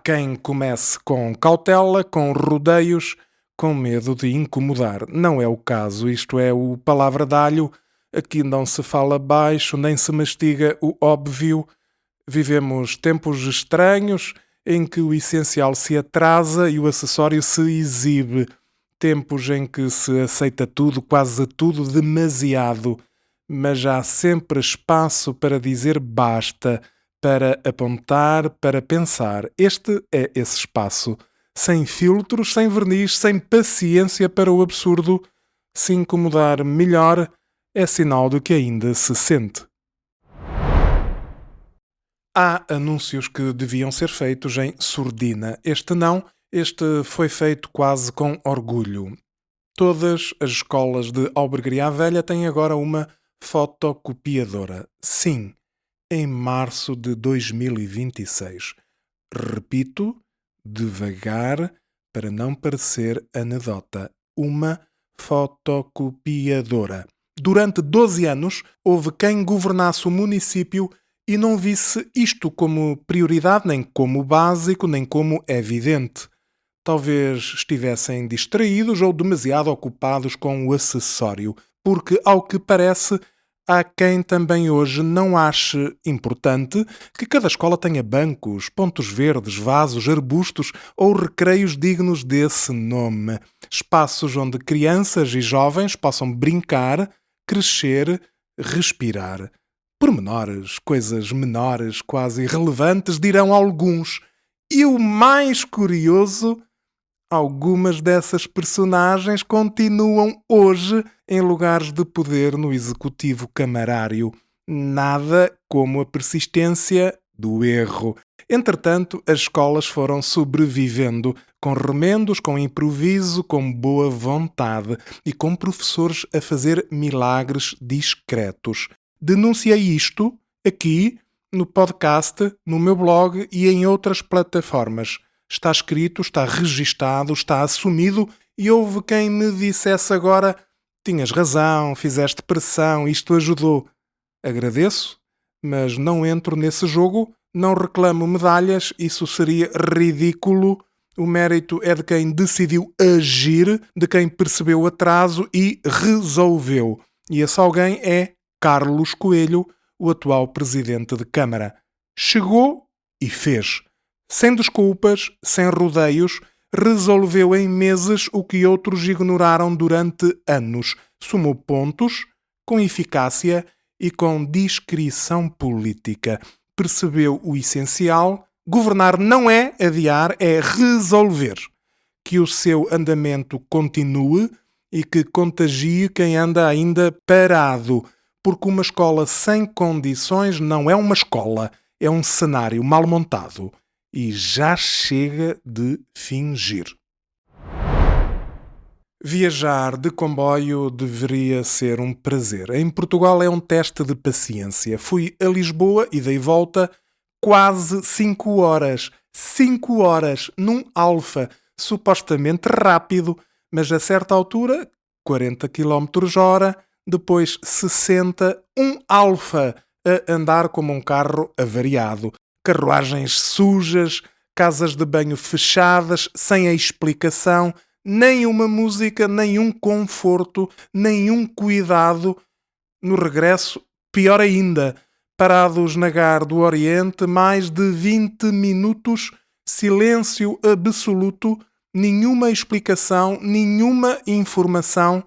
quem comece com cautela, com rodeios, com medo de incomodar. Não é o caso, isto é o palavra de alho. Aqui não se fala baixo, nem se mastiga o óbvio. Vivemos tempos estranhos em que o essencial se atrasa e o acessório se exibe. Tempos em que se aceita tudo, quase tudo, demasiado. Mas há sempre espaço para dizer basta, para apontar, para pensar. Este é esse espaço. Sem filtros, sem verniz, sem paciência para o absurdo. Se incomodar melhor, é sinal de que ainda se sente. Há anúncios que deviam ser feitos em surdina. Este não, este foi feito quase com orgulho. Todas as escolas de Albergaria à Velha têm agora uma fotocopiadora. Sim, em março de 2026. Repito, devagar, para não parecer anedota. Uma fotocopiadora. Durante 12 anos, houve quem governasse o município e não visse isto como prioridade, nem como básico, nem como evidente. Talvez estivessem distraídos ou demasiado ocupados com o acessório, porque, ao que parece, há quem também hoje não ache importante que cada escola tenha bancos, pontos verdes, vasos, arbustos ou recreios dignos desse nome. Espaços onde crianças e jovens possam brincar, crescer, respirar. Pormenores, coisas menores, quase irrelevantes, dirão alguns. E o mais curioso, algumas dessas personagens continuam hoje em lugares de poder no executivo camarário. Nada como a persistência do erro. Entretanto, as escolas foram sobrevivendo, com remendos, com improviso, com boa vontade e com professores a fazer milagres discretos. Denunciei isto aqui no podcast, no meu blog e em outras plataformas. Está escrito, está registado, está assumido e houve quem me dissesse agora: tinhas razão, fizeste pressão, isto ajudou. Agradeço, mas não entro nesse jogo, não reclamo medalhas, isso seria ridículo. O mérito é de quem decidiu agir, de quem percebeu o atraso e resolveu. E esse alguém é Carlos Coelho, o atual presidente de Câmara. Chegou e fez. Sem desculpas, sem rodeios, resolveu em meses o que outros ignoraram durante anos. Somou pontos, com eficácia e com discrição política. Percebeu o essencial. Governar não é adiar, é resolver. Que o seu andamento continue e que contagie quem anda ainda parado. Porque uma escola sem condições não é uma escola, é um cenário mal montado. E já chega de fingir. Viajar de comboio deveria ser um prazer. Em Portugal é um teste de paciência. Fui a Lisboa e dei volta quase 5 horas. 5 horas num Alfa, supostamente rápido, mas a certa altura, 40 km/h, depois 60, um Alfa a andar como um carro avariado. Carruagens sujas, casas de banho fechadas, sem a explicação, nem uma música, nenhum conforto, nenhum cuidado. No regresso, pior ainda, parados na Gare do Oriente, mais de 20 minutos, silêncio absoluto, nenhuma explicação, nenhuma informação.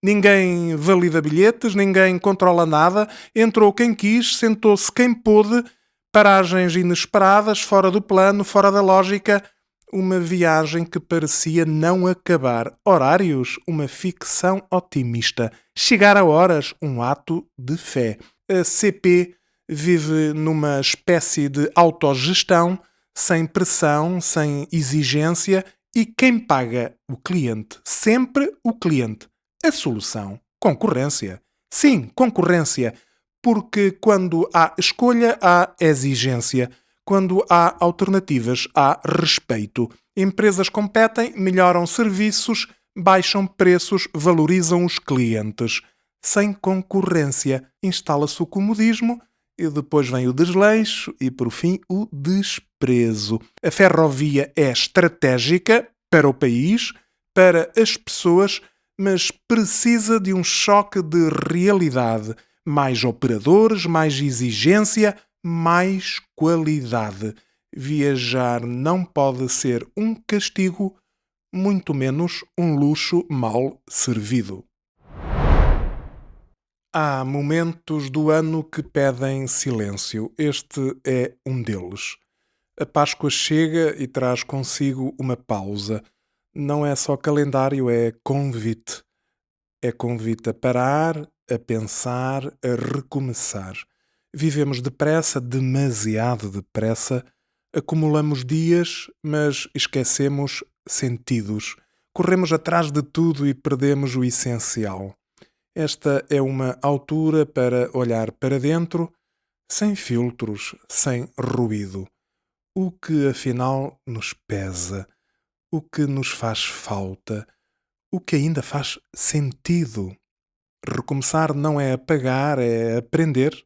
Ninguém valida bilhetes, ninguém controla nada, entrou quem quis, sentou-se quem pôde, paragens inesperadas, fora do plano, fora da lógica, uma viagem que parecia não acabar. Horários, uma ficção otimista. Chegar a horas, um ato de fé. A CP vive numa espécie de autogestão, sem pressão, sem exigência, e quem paga? O cliente. Sempre o cliente. A solução? Concorrência. Sim, concorrência. Porque quando há escolha, há exigência. Quando há alternativas, há respeito. Empresas competem, melhoram serviços, baixam preços, valorizam os clientes. Sem concorrência, instala-se o comodismo e depois vem o desleixo e, por fim, o desprezo. preso. A ferrovia é estratégica para o país, para as pessoas, mas precisa de um choque de realidade. Mais operadores, mais exigência, mais qualidade. Viajar não pode ser um castigo, muito menos um luxo mal servido. Há momentos do ano que pedem silêncio. Este é um deles. A Páscoa chega e traz consigo uma pausa. Não é só calendário, é convite. É convite a parar, a pensar, a recomeçar. Vivemos depressa, demasiado depressa. Acumulamos dias, mas esquecemos sentidos. Corremos atrás de tudo e perdemos o essencial. Esta é uma altura para olhar para dentro, sem filtros, sem ruído. O que afinal nos pesa? O que nos faz falta? O que ainda faz sentido? Recomeçar não é apagar, é aprender,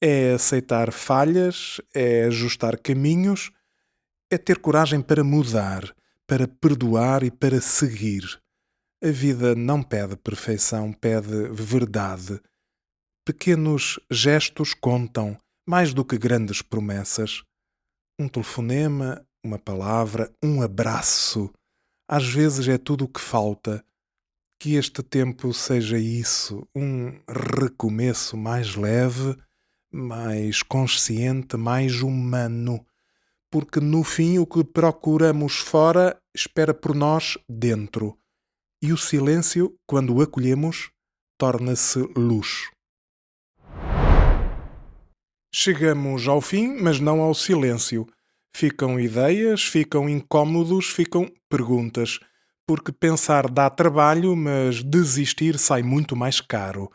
é aceitar falhas, é ajustar caminhos, é ter coragem para mudar, para perdoar e para seguir. A vida não pede perfeição, pede verdade. Pequenos gestos contam, mais do que grandes promessas. Um telefonema, uma palavra, um abraço. Às vezes é tudo o que falta. Que este tempo seja isso, um recomeço mais leve, mais consciente, mais humano. Porque no fim o que procuramos fora espera por nós dentro. E o silêncio, quando o acolhemos, torna-se luz. Chegamos ao fim, mas não ao silêncio. Ficam ideias, ficam incómodos, ficam perguntas. Porque pensar dá trabalho, mas desistir sai muito mais caro.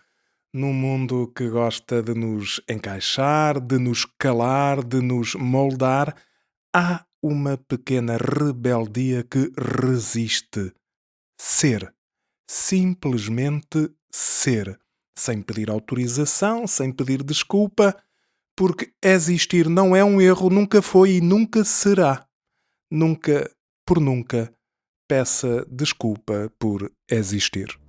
Num mundo que gosta de nos encaixar, de nos calar, de nos moldar, há uma pequena rebeldia que resiste. Ser. Simplesmente ser. Sem pedir autorização, sem pedir desculpa, porque existir não é um erro, nunca foi e nunca será. Nunca, por nunca, peça desculpa por existir.